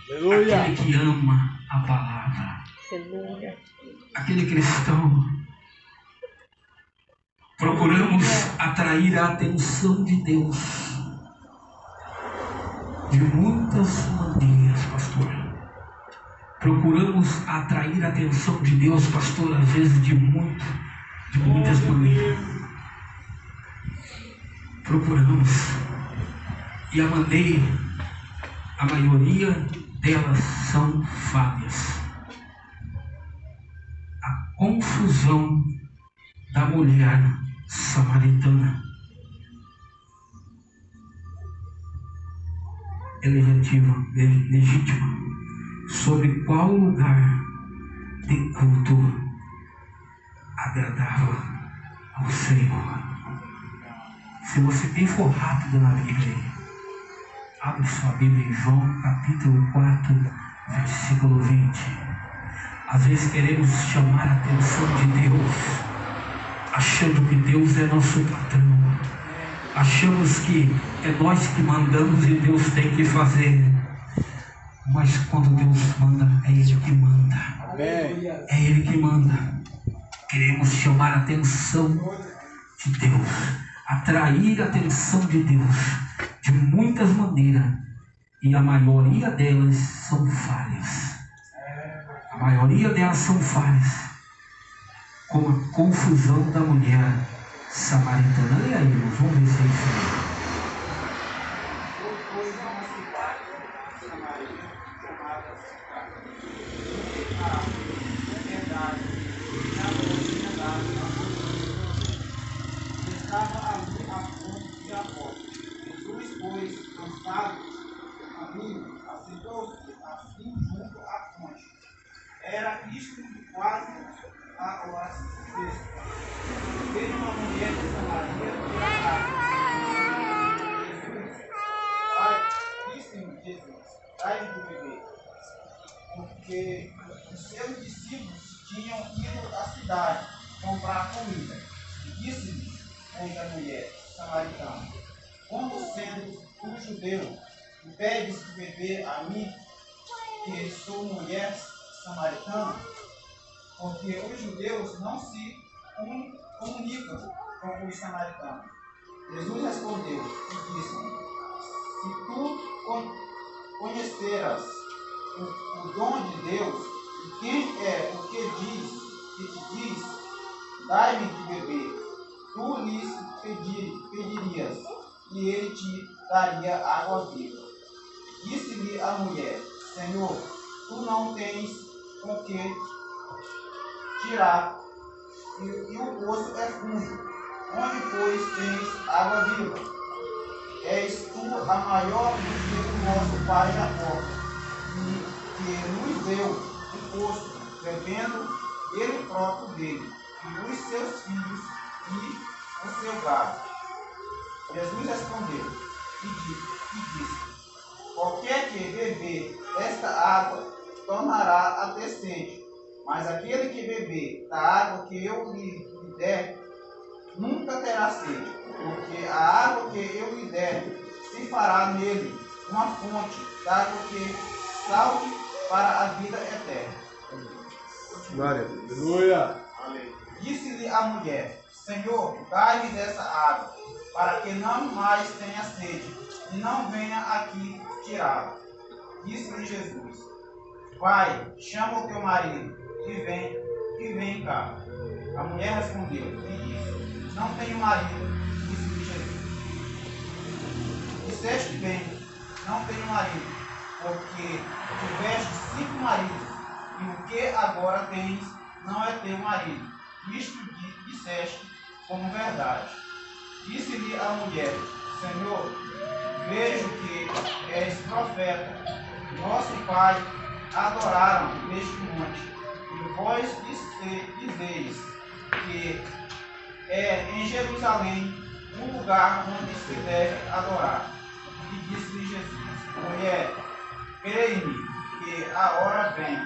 Aleluia. aquele que ama a palavra, Aleluia. aquele cristão. Procuramos atrair a atenção de Deus de muitas maneiras, pastor. Procuramos atrair a atenção de Deus, pastor, às vezes de muitas maneiras. Procuramos. E a maioria delas são falhas. A confusão da mulher samaritana é legítima. Sobre qual lugar de culto agradava ao Senhor? Se você tem for rápido na Bíblia, abre sua Bíblia em João capítulo 4, versículo 20. Às vezes queremos chamar a atenção de Deus, achando que Deus é nosso patrão. Achamos que é nós que mandamos e Deus tem que fazer. Mas quando Deus manda, é Ele que manda. É Ele que manda. Queremos chamar a atenção de Deus, atrair a atenção de Deus de muitas maneiras, e a maioria delas são falhas. A maioria delas são falhas, como a confusão da mulher samaritana. E aí, irmãos, vamos ver se é isso aí. Estava ali a fonte de Jacó. Jesus, pois, cansado do caminho, assentou-se assim junto à fonte. Era isto quase a hora sexta. Veio uma mulher de Samaria e disse-lhe Jesus, dai-me de beber. Porque os seus discípulos tinham ido à cidade comprar comida. E disse-lhe a mulher samaritana, como sendo um judeu, me pedes de beber a mim, que sou mulher samaritana? Porque os judeus não se comunicam com os samaritanos. Jesus respondeu e disse, se tu conheceras o dom de Deus, e quem é o que te diz, dai-me de beber, tu lhes pedirias, e ele te daria água viva. Disse-lhe a mulher, Senhor, tu não tens com que tirar, e o poço é fundo. onde pois tens água viva. És tu a maior do que o nosso pai Jacó, que nos deu o posto, bebendo ele próprio dele, e os seus filhos e o seu gado. Jesus respondeu e disse: qualquer que beber esta água tornará a ter sede, mas aquele que beber da água que eu lhe der nunca terá sede, porque a água que eu lhe der se fará nele uma fonte d'água que salte para a vida eterna. Glória a Deus. Aleluia. Disse-lhe a mulher: Senhor, dai-me dessa água, para que não mais tenha sede, e não venha aqui tirá-la. Disse-lhe Jesus: vai, chama o teu marido, e vem cá. A mulher respondeu e disse: não tenho marido. Disse-lhe Jesus: disseste bem, não tenho marido, porque tiveste 5 maridos, e o que agora tens não é teu marido. Isto disseste como verdade. Disse-lhe a mulher: Senhor, vejo que és profeta. Nosso pai adoraram neste monte, e vós dizeis que é em Jerusalém o lugar onde se deve adorar. E disse-lhe Jesus: mulher, creia-me que a hora vem,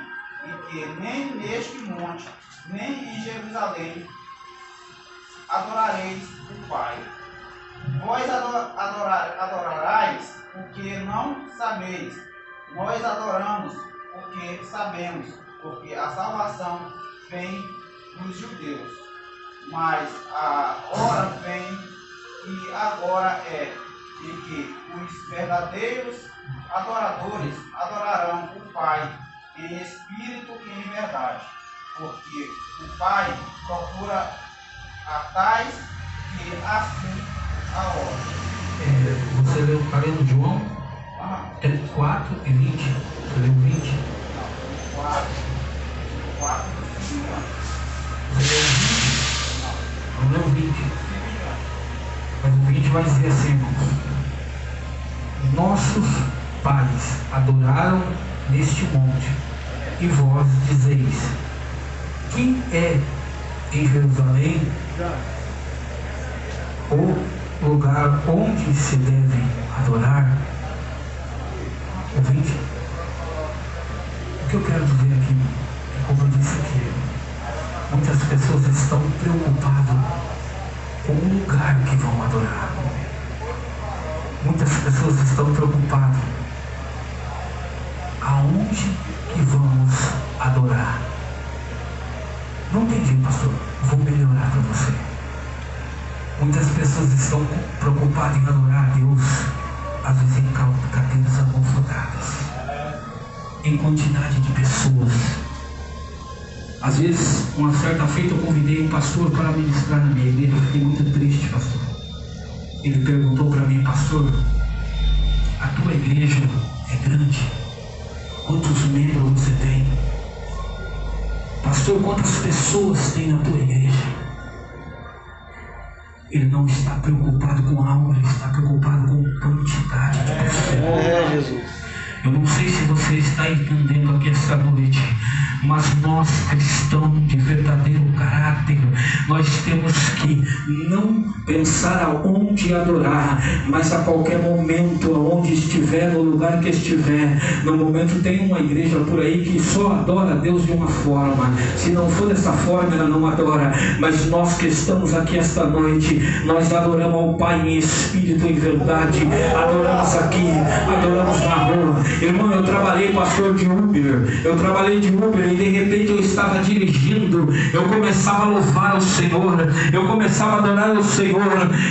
e que nem neste monte, nem em Jerusalém adorareis o Pai. Vós adorarais o que não sabeis. Nós adoramos o que sabemos, porque a salvação vem dos judeus. Mas a hora vem, e agora é, de que os verdadeiros adoradores adorarão o Pai em espírito e em verdade, porque o Pai procura a tais que assim a hora. Você leu, está lendo João 4 e 20? Você leu 20? 4 e 5. Você leu 20? Não leu 20. Mas o 20 vai dizer assim: nossos pais adoraram neste monte, e vós dizeis: quem é em Jerusalém o lugar onde se deve adorar? O 20. O que eu quero dizer aqui, como eu disse aqui, muitas pessoas estão preocupadas com o lugar que vão adorar. Muitas pessoas estão preocupadas aonde que vamos adorar. Não entendi, pastor. Vou melhorar para você. Muitas pessoas estão preocupadas em adorar a Deus, às vezes em cadeiras amontoadas, em quantidade de pessoas. Às vezes, uma certa feita, eu convidei um pastor para ministrar na minha igreja. Eu fiquei muito triste, pastor. Ele perguntou para mim: pastor, a tua igreja é grande? Quantos membros você tem? Pastor, quantas pessoas tem na tua igreja? Ele não está preocupado com alma, ele está preocupado com quantidade de pessoas. Jesus. Eu não sei se você está entendendo aqui esta noite, mas nós, cristãos de verdadeiro caráter, nós temos que não pensar aonde adorar, mas a qualquer momento, aonde estiver, no lugar que estiver. No momento tem uma igreja por aí que só adora a Deus de uma forma. Se não for dessa forma, ela não adora. Mas nós que estamos aqui esta noite, nós adoramos ao Pai em espírito e em verdade. Adoramos aqui, adoramos na rua. Irmão, eu trabalhei, pastor, de Uber. Eu trabalhei de Uber e de repente eu estava dirigindo. Eu começava a louvar o Senhor. Eu começava a adorar o Senhor.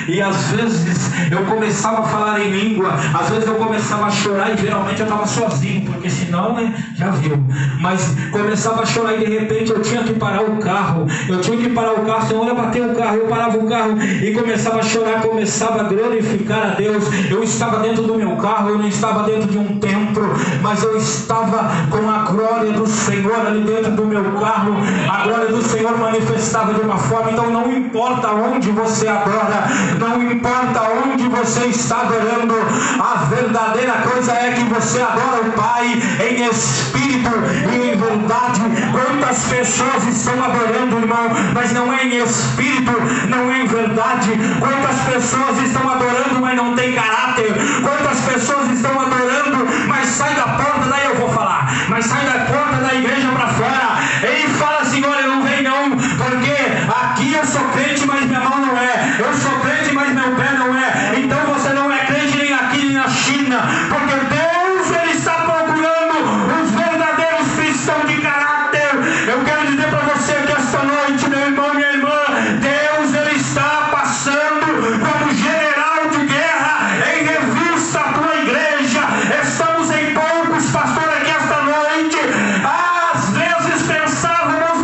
E às vezes eu começava a falar em língua. Às vezes eu começava a chorar e geralmente eu estava sozinho, porque senão, já viu. Mas começava a chorar e de repente eu tinha que parar o carro. Eu tinha que parar o carro, senão eu ia bater o carro. Eu parava o carro e começava a chorar, começava a glorificar a Deus. Eu estava dentro do meu carro, eu não estava dentro de um templo, mas eu estava com a glória do Senhor ali dentro do meu carro, a glória do Senhor manifestada de uma forma. Então não importa onde você adora, não importa onde você está adorando, a verdadeira coisa é que você adora o Pai em espírito e em verdade. Quantas pessoas estão adorando, irmão, mas não é em espírito, não é em verdade. Quantas pessoas estão adorando, mas não tem caráter. Quantas pessoas estão adorando, mas sai da porta, daí eu vou falar, mas sai da porta da igreja para fora e fala assim: olha, não vem não, porque aqui eu sou crente, mas minha mão não é, eu sou crente, mas meu pé não é. Então você não é crente nem aqui nem na China, porque Deus, Ele está procurando os verdadeiros cristãos de caráter. Eu quero dizer para você que esta noite, meu irmão, minha irmã, Deus, Ele está passando como general de guerra em revista a tua igreja. Estamos em poucos, pastor, aqui esta noite. Às vezes pensávamos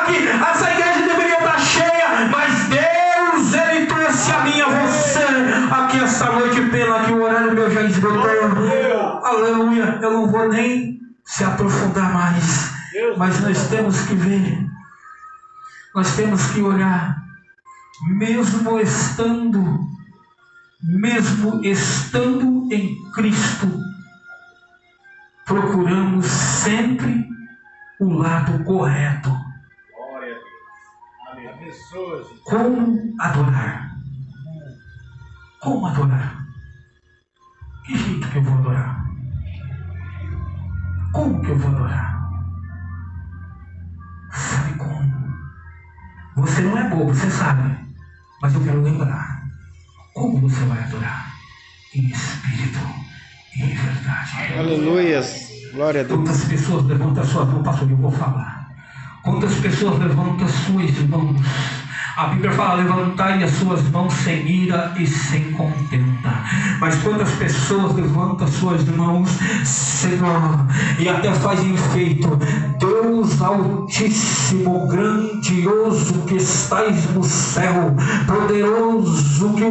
que essa igreja deveria estar cheia, mas Deus, Ele trouxe a mim e a você aqui esta noite. Pena que o horário meu já esgotou. Aleluia. Eu não vou nem se aprofundar mais, mas nós temos que ver, nós temos que olhar, mesmo estando em Cristo, procuramos sempre o lado correto. Glória a Deus. Amém. Abençoe. Como adorar? Como adorar? Que jeito que eu vou adorar? Como que eu vou adorar? Sabe como? Você não é bobo, você sabe. Mas eu quero lembrar. Como você vai adorar? Em espírito e em verdade. Aleluia. Glória a Deus. Quantas pessoas levantam a sua mão, pastor, eu vou falar. Quantas pessoas levantam as suas mãos? A Bíblia fala: levantai as suas mãos sem ira e sem contenda. Mas quantas pessoas levantam as suas mãos, Senhor, e até fazem feito: Deus Altíssimo, grandioso que estais no céu, poderoso que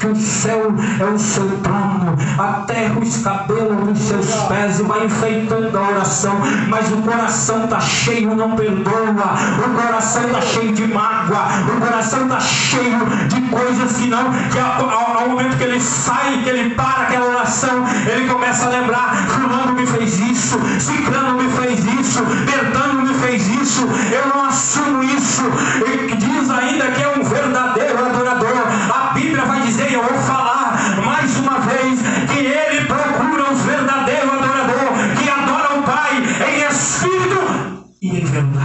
o céu é o seu trono, a terra os cabelos dos seus pés, e vai enfeitando a oração. Mas o coração está cheio, não perdoa. O coração está cheio de mágoa. O coração está cheio de coisas que não, que ao momento que ele sai, que ele para aquela oração, ele começa a lembrar: fulano me fez isso, ciclano me fez isso, Bertano me fez isso, eu não assumo isso. E diz ainda que é um verdadeiro adorador. A Bíblia vai dizer, e eu vou falar mais uma vez, que ele procura os verdadeiros adoradores, que adoram o Pai em espírito e em verdade.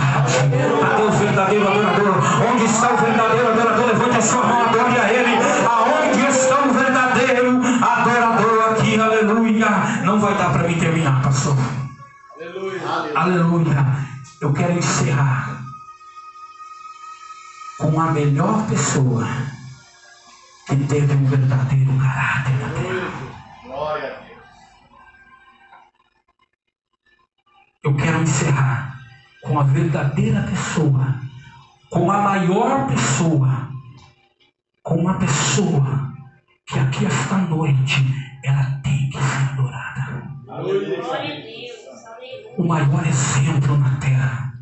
Cadê o verdadeiro adorador? Onde está o verdadeiro adorador? Levante a sua mão, adore a Ele. Aonde está o verdadeiro adorador aqui? Aleluia. Não vai dar para mim terminar, pastor. Aleluia. Aleluia. Eu quero encerrar com a melhor pessoa que teve um verdadeiro caráter na terra. Glória a Deus. Eu quero encerrar com a verdadeira pessoa, com a maior pessoa, com uma pessoa que aqui esta noite ela tem que ser adorada. Aleluia. O maior exemplo na terra,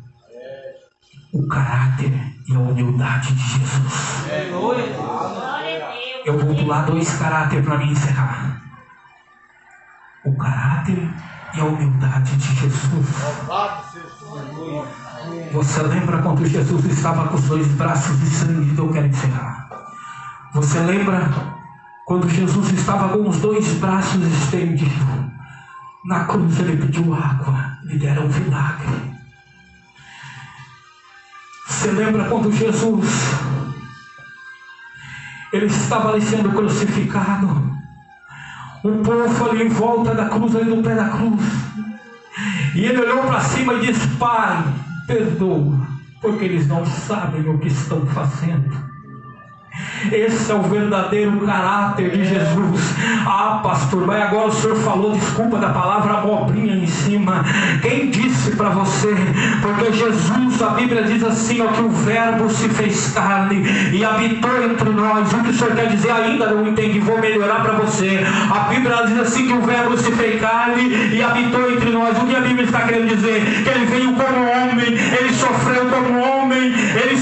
o caráter e a humildade de Jesus. Eu vou pular 2 caráteres para me encerrar: o caráter e a humildade de Jesus. Você lembra quando Jesus estava com os 2 braços estendidos? Eu quero encerrar. Você lembra quando Jesus estava com os 2 braços estendidos? Na cruz ele pediu água, lhe deram vinagre. Você lembra quando Jesus ele estava ali sendo crucificado? O povo ali em volta da cruz, ali no pé da cruz, e ele olhou para cima e disse: Pai, perdoa, porque eles não sabem o que estão fazendo. Esse é o verdadeiro caráter de Jesus. Ah, pastor, mas agora o senhor falou, desculpa, da palavra abobrinha em cima. Quem disse para você? Porque Jesus, a Bíblia diz assim, ó, que o verbo se fez carne e habitou entre nós. O que o senhor quer dizer ainda não entendi, vou melhorar para você. A Bíblia diz assim que o verbo se fez carne e habitou entre nós. O que a Bíblia está querendo dizer? Que ele veio como homem, ele sofreu como homem, ele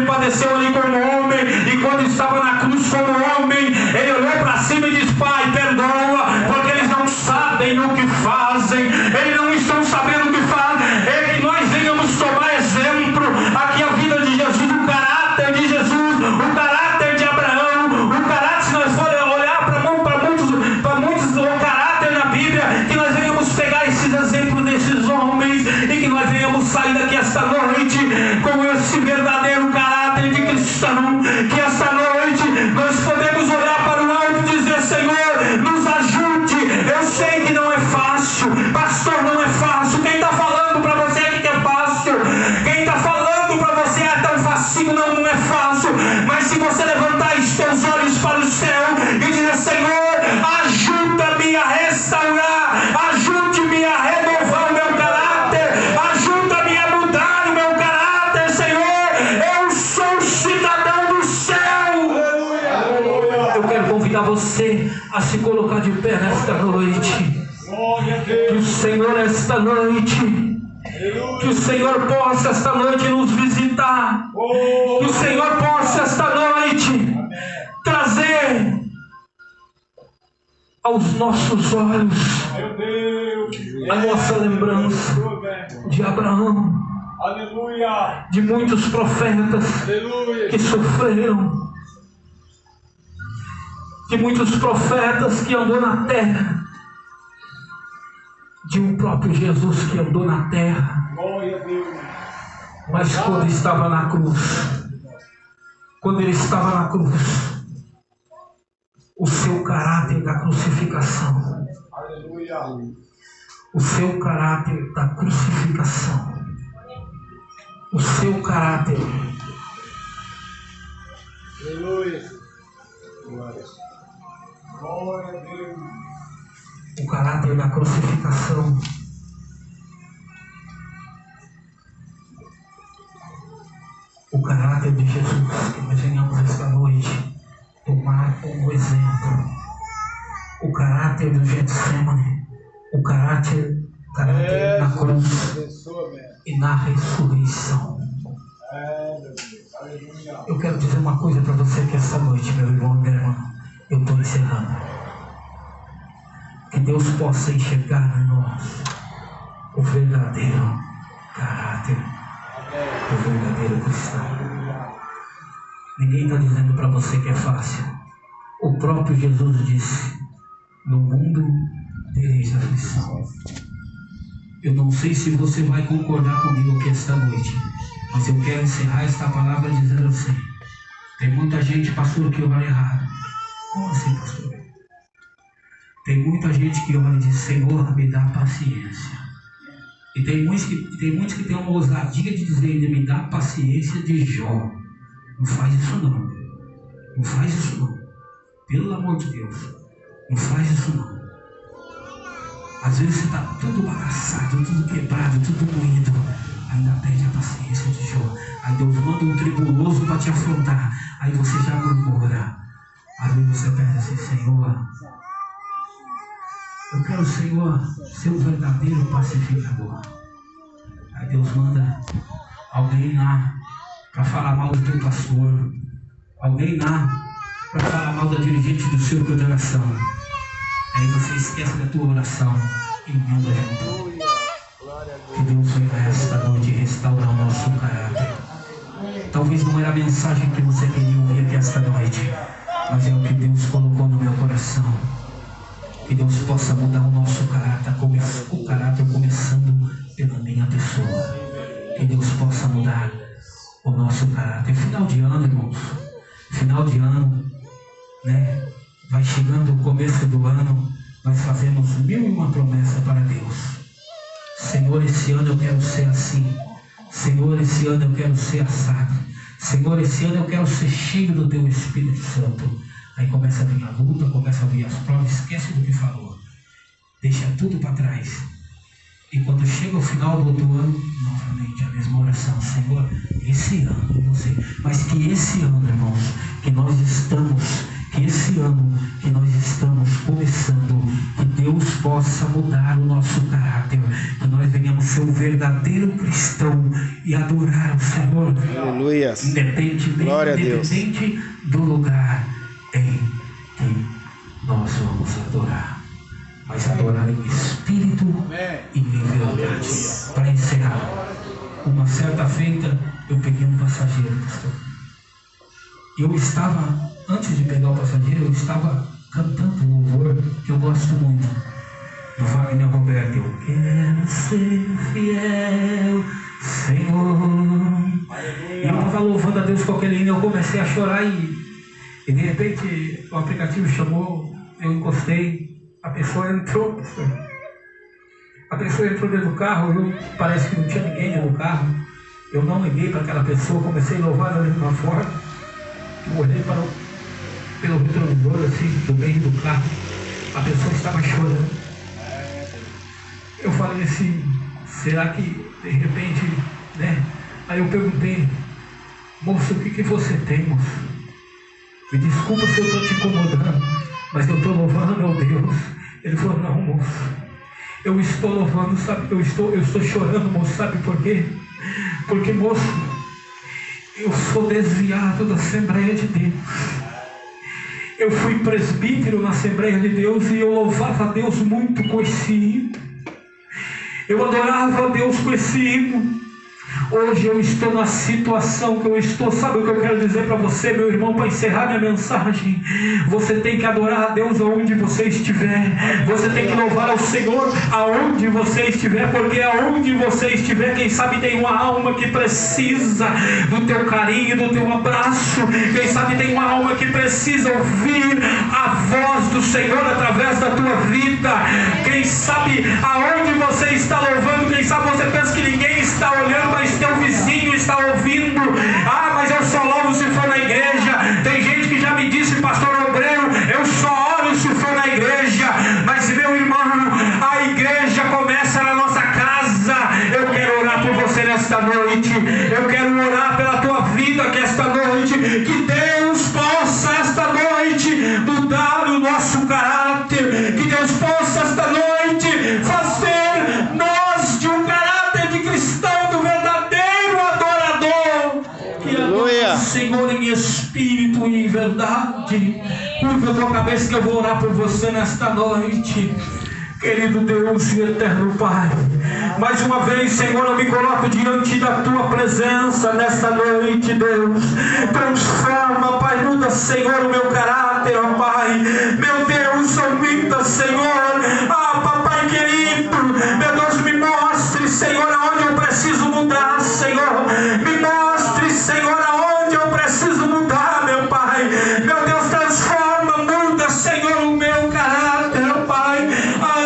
padeceu ali como homem, e quando estava na cruz como homem, ele olhou para cima e disse: Pai, perdoa, porque eles não sabem o que fazem, eles não estão sabendo o que fazem. É que nós venhamos tomar exemplo aqui a vida de Jesus, o caráter de Jesus, o caráter de Abraão, o caráter, se nós forem olhar para muitos o caráter na Bíblia, que nós venhamos pegar esses exemplos desses homens e que nós venhamos sair daqui esta noite com esse verdadeiro caráter de cristão, que esta noite nós podemos olhar para o alto e dizer: Senhor, nos ajude. Eu sei que não é fácil, pastor, não é fácil. Quem está falando para você que é fácil? Quem está falando para você é tão facinho? Não é fácil. Mas se você levantar os teus olhos para o céu e dizer: Senhor, ajuda-me a restaurar, ajude-me a renovar o meu caráter, ajuda-me a mudar o meu caráter, Senhor, eu sou cidadão do céu. Eu quero convidar você a se colocar de pé nesta noite. Que o Senhor esta noite, que o Senhor possa esta noite nos visitar, que o Senhor possa esta noite trazer aos nossos olhos a nossa lembrança de Abraão, de muitos profetas que sofreram, de muitos profetas que andou na terra, de um próprio Jesus que andou na terra, mas quando estava na cruz, quando ele estava na cruz, o seu caráter da crucificação, o seu caráter da crucificação, o seu caráter, o caráter da crucificação, o caráter de Jesus, que nós venhamos esta noite tomar como exemplo, o caráter do Getsemane, o caráter na cruz e na ressurreição. Eu quero dizer uma coisa para você que esta noite, meu irmão e minha irmã, eu estou encerrando. Que Deus possa enxergar em nós o verdadeiro caráter, o verdadeiro cristão. Ninguém está dizendo para você que é fácil. O próprio Jesus disse: no mundo tereis aflição. Eu não sei se você vai concordar comigo aqui esta noite, mas eu quero encerrar esta palavra dizendo assim: tem muita gente, pastor, que ora errado. Como assim, pastor? Tem muita gente que ora e diz: Senhor, me dá paciência. E tem muitos que têm uma ousadia de dizer: me dá paciência de Jó. Não faz isso não. Não faz isso não. Pelo amor de Deus, não faz isso não. Às vezes você está tudo bagaçado, tudo quebrado, tudo moído, ainda pede a paciência de Jó. Aí Deus manda um tribuloso para te afrontar. Aí você já murmura. Aí você pede assim: Senhor, eu quero, Senhor, ser o verdadeiro pacificador. Aí Deus manda alguém lá para falar mal do teu pastor, alguém lá para falar mal da dirigente do seu grupo de oração. Aí você esquece da tua oração e emenda junto. Que Deus venha esta noite restaurar o nosso caráter. Talvez não era a mensagem que você queria ouvir aqui esta noite, mas é o que Deus colocou no meu coração. Que Deus possa mudar o nosso caráter, o caráter começando pela minha pessoa. Que Deus possa mudar o nosso caráter. Final de ano, irmãos. Final de ano, né? Vai chegando o começo do ano, nós fazemos 1001 promessas para Deus. Senhor, esse ano eu quero ser assim. Senhor, esse ano eu quero ser assado. Senhor, esse ano eu quero ser cheio do Teu Espírito Santo. Aí começa a vir a luta, começa a vir as provas, esquece do que falou. Deixa tudo para trás. E quando chega o final do outro ano, novamente a mesma oração. Senhor, esse ano, eu não sei, mas que esse ano, irmãos, que esse ano que nós estamos começando, que Deus possa mudar o nosso caráter, que nós venhamos ser um verdadeiro cristão e adorar o Senhor. Aleluia. Independente do lugar em que nós vamos adorar. Mas adorar em espírito e em verdade. Para encerrar, uma certa feita eu peguei um passageiro, pastor. Eu estava, antes de pegar o passageiro, eu estava cantando um louvor que eu gosto muito, do Wagner Roberto. Eu quero ser fiel, Senhor. E eu estava louvando a Deus com aquele hino, eu comecei a chorar e de repente o aplicativo chamou, eu encostei. A pessoa entrou, pastor. A pessoa entrou dentro do carro, parece que não tinha ninguém dentro do carro. Eu não liguei para aquela pessoa, comecei a louvar ela de uma forma. Eu olhei pelo retrovisor, assim, do meio do carro. A pessoa estava chorando. Eu falei assim, será que de repente, né? Aí eu perguntei, moço, o que você tem, moço? Me desculpa se eu estou te incomodando, mas eu estou louvando meu Deus. Ele falou, não, moço, eu estou louvando, sabe, eu estou chorando, moço, sabe por quê? Porque, moço, eu sou desviado da Assembleia de Deus. Eu fui presbítero na Assembleia de Deus e eu louvava a Deus muito com esse hino. Eu adorava a Deus com esse hino. Hoje eu estou na situação que eu estou. Sabe o que eu quero dizer para você, meu irmão, para encerrar minha mensagem? Você tem que adorar a Deus aonde você estiver. Você tem que louvar ao Senhor aonde você estiver, porque aonde você estiver, quem sabe tem uma alma que precisa do teu carinho, do teu abraço. Quem sabe tem uma alma que precisa ouvir a voz do Senhor através da tua vida. Quem sabe aonde você está louvando, quem sabe você pensa que ninguém está olhando, mas teu vizinho está ouvindo. Ah, mas eu só louvo se for na igreja. Tem gente que já me disse, pastor Obreiro, eu só oro se for na igreja. Mas meu irmão, a igreja começa na nossa casa. Eu quero orar por você nesta noite. Eu quero orar pela tua vida que esta noite, que Deus possa esta noite mudar o nosso caráter, que Deus possa esta noite fazer nós de um caráter de cristão, do verdadeiro adorador, que adora o Senhor em espírito e em verdade. Curva a tua cabeça que eu vou orar por você nesta noite. Querido Deus e eterno Pai, mais uma vez, Senhor, eu me coloco diante da Tua presença nesta noite, Deus. Transforma, Pai, muda, Senhor, o meu caráter, ó Pai. Meu Deus, aumenta, Senhor. Ah, Papai querido, meu Deus, me mostre, Senhor, aonde eu preciso mudar, Senhor. Me mostre, Senhor, aonde eu preciso mudar, meu Pai. Meu Deus, transforma, muda, Senhor, o meu caráter, ó Pai.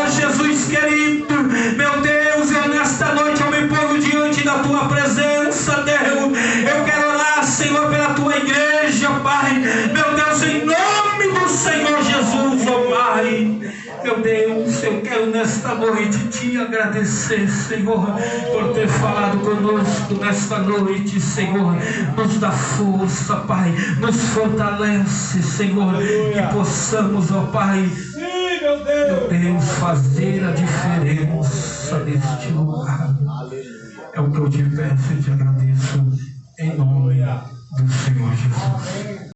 Jesus querido, meu Deus, eu nesta noite eu me ponho diante da Tua presença, Deus. Eu quero orar, Senhor, pela Tua igreja, Pai. Meu Deus, em nome do Senhor Jesus, ó Pai. Meu Deus, eu quero nesta noite Te agradecer, Senhor, por ter falado conosco nesta noite, Senhor. Nos dá força, Pai. Nos fortalece, Senhor. Que possamos, ó Pai, meu Deus, fazer a diferença neste lugar. É o que eu te peço e te agradeço em nome do Senhor Jesus.